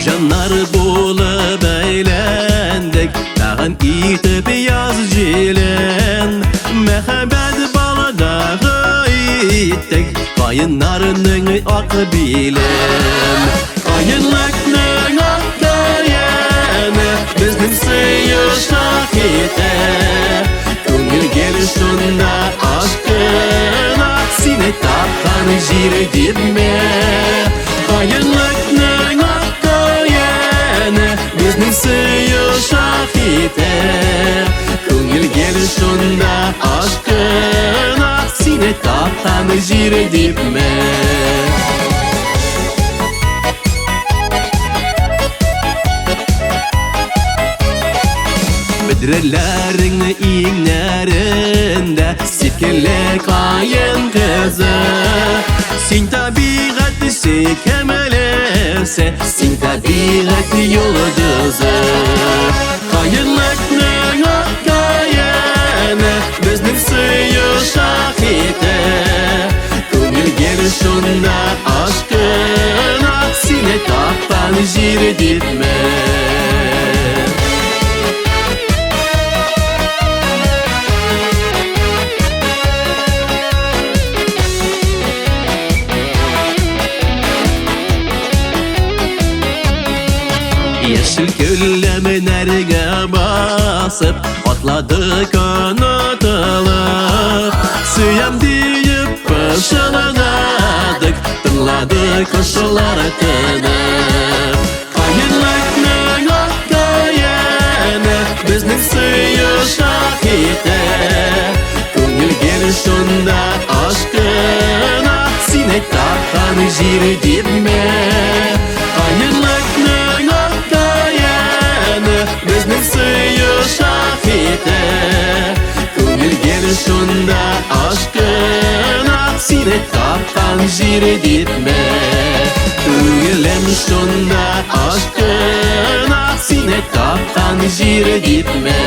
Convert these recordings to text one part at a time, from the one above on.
Canlar bulup eğlendik, dağın itip yaz jilen. Mehabbet balıdağı ittik, kayınlarının ak bilen. Kayınlıkның ak kayını, bizning sıyır şahide. Көңіл келіш сонда aşkına, seni taptan jir dipme. Kayınlıkның ak kayını, bizning sıyır şahide. Көңіл келіш сонда aşkına, seni taptan jir dipme. Bidirlerin iğnerinde sirkele kayın kızı. Sin tabiat sekemelese, sin tabiat yıldızı. Kayınlıkның ak kayını, bizning sıyır şahide. Көңіл келіш сонда aşkına, seni taptan jir dipme. Yeşil güllemin erge basıp, atladık unutulup. Süyem deyip pışılanadık, tınladık kuşlar tınıp. Kayınlıkның ak kayını, bizning sıyır şahide. Көңіл келіш сонда aşkına, seni taptan jir dipme. Kayınlıkның ak kayını, bizning sıyır şahide. Көңіл келіш сонда aşkına, seni taptan jir dipme. Көңілім сонда aşkına, seni taptan jir dipme.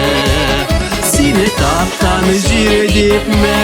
Seni taptan jir dipme.